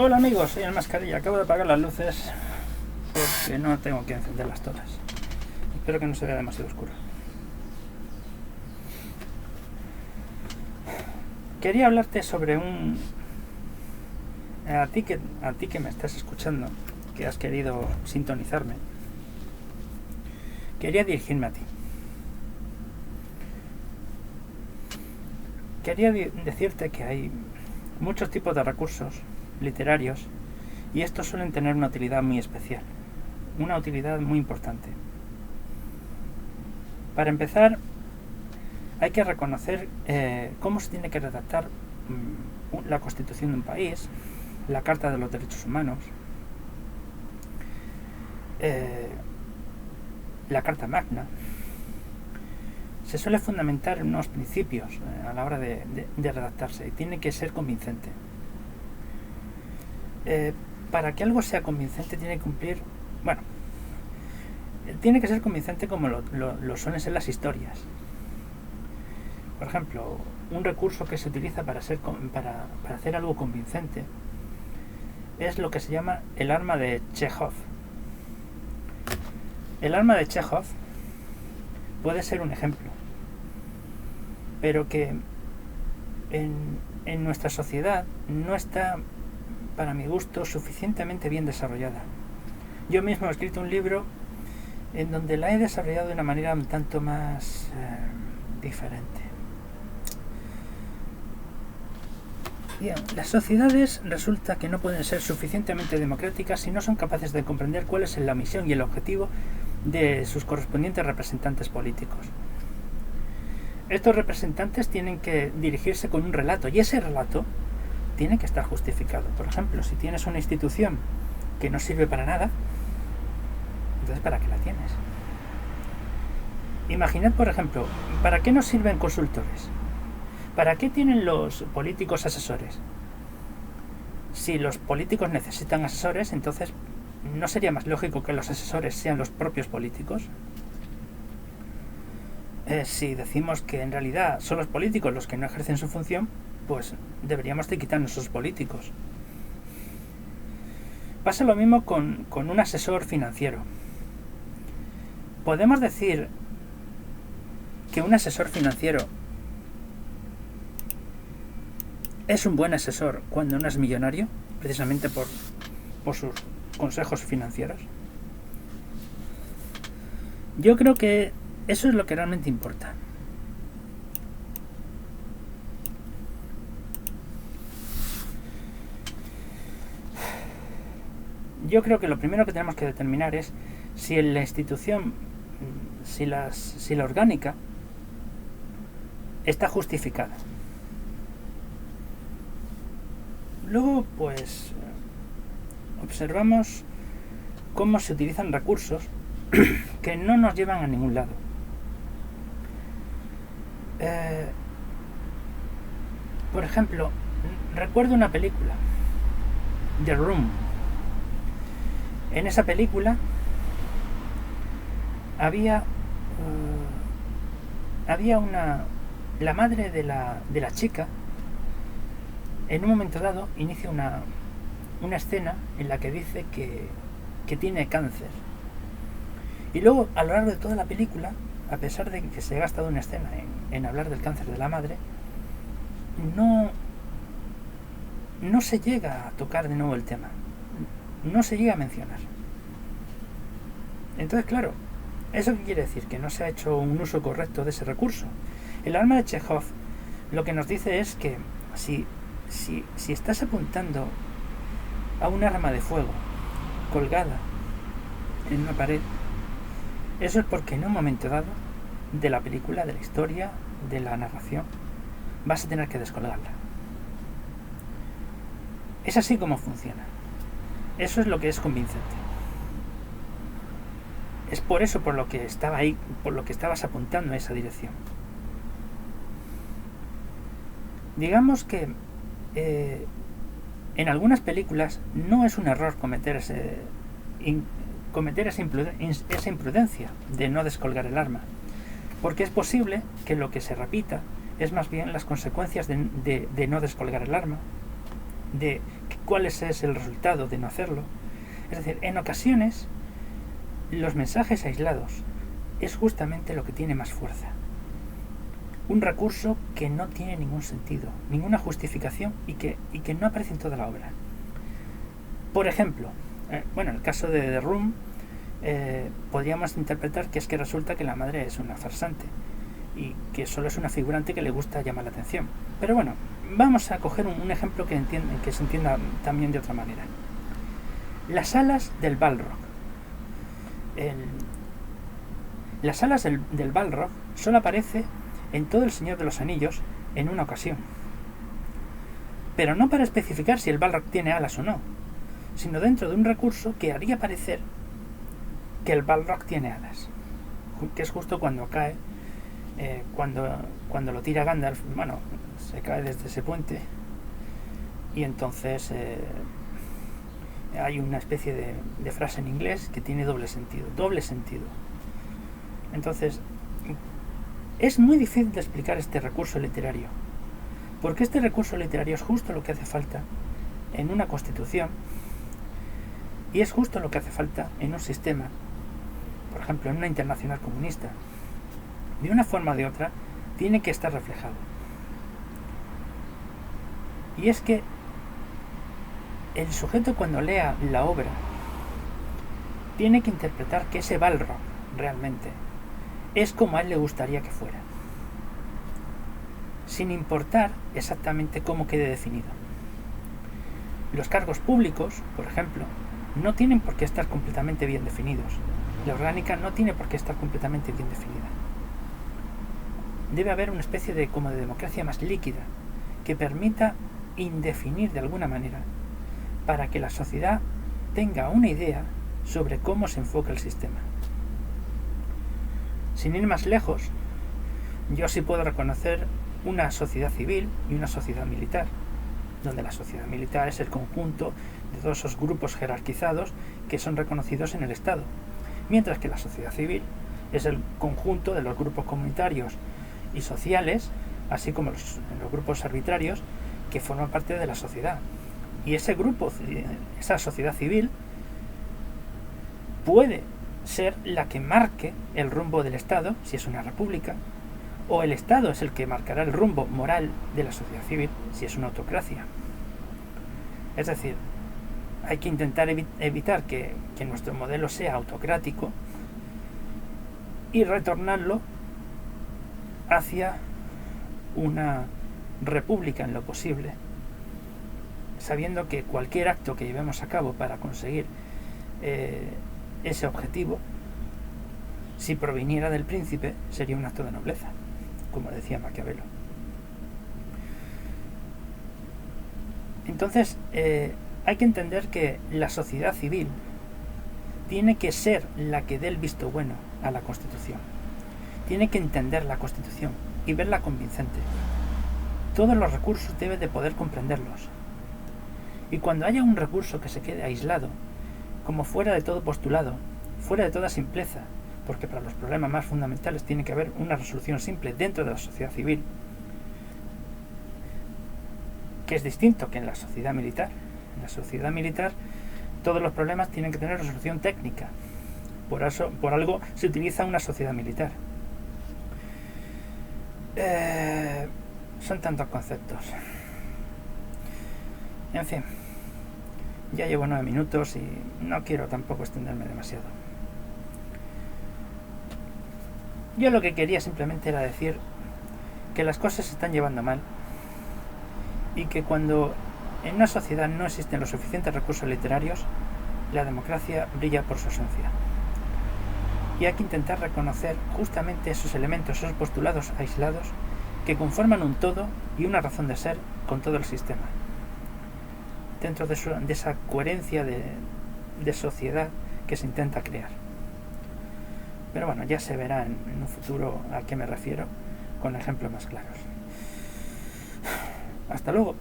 Hola amigos, soy el Mascarilla. Acabo de apagar las luces porque no tengo que encenderlas todas. Espero que no se vea demasiado oscuro. Quería hablarte sobre a ti que me estás escuchando, que has querido sintonizarme. Quería dirigirme a ti. Quería decirte que hay muchos tipos de recursos literarios y estos suelen tener una utilidad muy especial, una utilidad muy importante. Para empezar, hay que reconocer cómo se tiene que redactar la Constitución de un país, la Carta de los Derechos Humanos, la Carta Magna. Se suele fundamentar en unos principios a la hora de redactarse y tiene que ser convincente. Para que algo sea convincente tiene que cumplir, tiene que ser convincente como lo suelen ser las historias. Por ejemplo, un recurso que se utiliza para hacer algo convincente es lo que se llama el arma de Chekhov. El arma de Chekhov puede ser un ejemplo, pero que en nuestra sociedad no está, para mi gusto, suficientemente bien desarrollada. Yo mismo he escrito un libro en donde la he desarrollado de una manera un tanto más diferente. Bien, las sociedades resulta que no pueden ser suficientemente democráticas si no son capaces de comprender cuál es la misión y el objetivo de sus correspondientes representantes políticos. Estos representantes tienen que dirigirse con un relato y ese relato tiene que estar justificado. Por ejemplo, si tienes una institución que no sirve para nada, entonces ¿para qué la tienes? Imaginad, por ejemplo, ¿para qué nos sirven consultores? ¿Para qué tienen los políticos asesores? Si los políticos necesitan asesores, entonces ¿no sería más lógico que los asesores sean los propios políticos? Si decimos que en realidad son los políticos los que no ejercen su función, pues deberíamos de quitarnos esos políticos. Pasa lo mismo con un asesor financiero. ¿Podemos decir que un asesor financiero es un buen asesor cuando no es millonario, precisamente por sus consejos financieros? Yo creo que eso es lo que realmente importa. Yo creo que lo primero que tenemos que determinar es si la institución, si la orgánica está justificada. Luego, pues, observamos cómo se utilizan recursos que no nos llevan a ningún lado. Por ejemplo, recuerdo una película, The Room. En esa película había la madre de la chica. En un momento dado inicia una escena en la que dice que tiene cáncer. Y luego, a lo largo de toda la película, a pesar de que se ha gastado una escena en hablar del cáncer de la madre, no se llega a tocar de nuevo el tema. No se llega a mencionar. Entonces, claro, ¿eso qué quiere decir? Que no se ha hecho un uso correcto de ese recurso. El arma de Chekhov lo que nos dice es que si estás apuntando a un arma de fuego colgada en una pared, eso es porque en un momento dado de la película, de la historia, de la narración, vas a tener que descolgarla. Es así como funciona. Eso es lo que es convincente. Es por eso por lo que estaba ahí, por lo que estabas apuntando a esa dirección. Digamos que en algunas películas no es un error cometer esa imprudencia de no descolgar el arma, porque es posible que lo que se repita es más bien las consecuencias de no descolgar el arma, de cuál es el resultado de no hacerlo. Es decir, en ocasiones los mensajes aislados es justamente lo que tiene más fuerza. Un recurso que no tiene ningún sentido, ninguna justificación y que no aparece en toda la obra. Por ejemplo, en el caso de The Room, podríamos interpretar que es que resulta que la madre es una farsante y que solo es una figurante que le gusta llamar la atención. Pero bueno, vamos a coger un ejemplo que se entienda también de otra manera. Las alas del Balrog. Las alas del Balrog solo aparece en todo El Señor de los Anillos en una ocasión. Pero no para especificar si el Balrog tiene alas o no, sino dentro de un recurso que haría parecer que el Balrog tiene alas, que es justo cuando cae, cuando lo tira Gandalf, se cae desde ese puente y entonces hay una especie de frase en inglés que tiene doble sentido. Entonces, es muy difícil de explicar este recurso literario, porque este recurso literario es justo lo que hace falta en una constitución y es justo lo que hace falta en un sistema, por ejemplo, en una internacional comunista. De una forma o de otra, tiene que estar reflejado. Y es que el sujeto, cuando lea la obra, tiene que interpretar que ese Balrog realmente es como a él le gustaría que fuera, sin importar exactamente cómo quede definido. Los cargos públicos, por ejemplo, no tienen por qué estar completamente bien definidos. La orgánica no tiene por qué estar completamente bien definida. Debe haber una especie de democracia más líquida que permita indefinir de alguna manera para que la sociedad tenga una idea sobre cómo se enfoca el sistema. Sin ir más lejos, yo sí puedo reconocer una sociedad civil y una sociedad militar, donde la sociedad militar es el conjunto de todos esos grupos jerarquizados que son reconocidos en el Estado, mientras que la sociedad civil es el conjunto de los grupos comunitarios y sociales, así como los grupos arbitrarios que forman parte de la sociedad. Y ese grupo, esa sociedad civil, puede ser la que marque el rumbo del Estado, si es una república, o el Estado es el que marcará el rumbo moral de la sociedad civil, si es una autocracia. Es decir, hay que intentar evitar que nuestro modelo sea autocrático y retornarlo hacia una república en lo posible, sabiendo que cualquier acto que llevemos a cabo para conseguir ese objetivo, si proviniera del príncipe, sería un acto de nobleza, como decía Maquiavelo. Entonces, hay que entender que la sociedad civil tiene que ser la que dé el visto bueno a la Constitución. Tiene que entender la Constitución y verla convincente. Todos los recursos debe de poder comprenderlos. Y cuando haya un recurso que se quede aislado, como fuera de todo postulado, fuera de toda simpleza, porque para los problemas más fundamentales tiene que haber una resolución simple dentro de la sociedad civil, que es distinto que en la sociedad militar. En la sociedad militar todos los problemas tienen que tener resolución técnica. Por algo se utiliza una sociedad militar. Son tantos conceptos. En fin, ya llevo 9 minutos y no quiero tampoco extenderme demasiado. Yo lo que quería simplemente era decir que las cosas se están llevando mal y que cuando en una sociedad no existen los suficientes recursos literarios, la democracia brilla por su ausencia. Y hay que intentar reconocer justamente esos elementos, esos postulados aislados que conforman un todo y una razón de ser con todo el sistema, dentro de esa coherencia de sociedad que se intenta crear. Pero bueno, ya se verá en un futuro a qué me refiero, con ejemplos más claros. Hasta luego.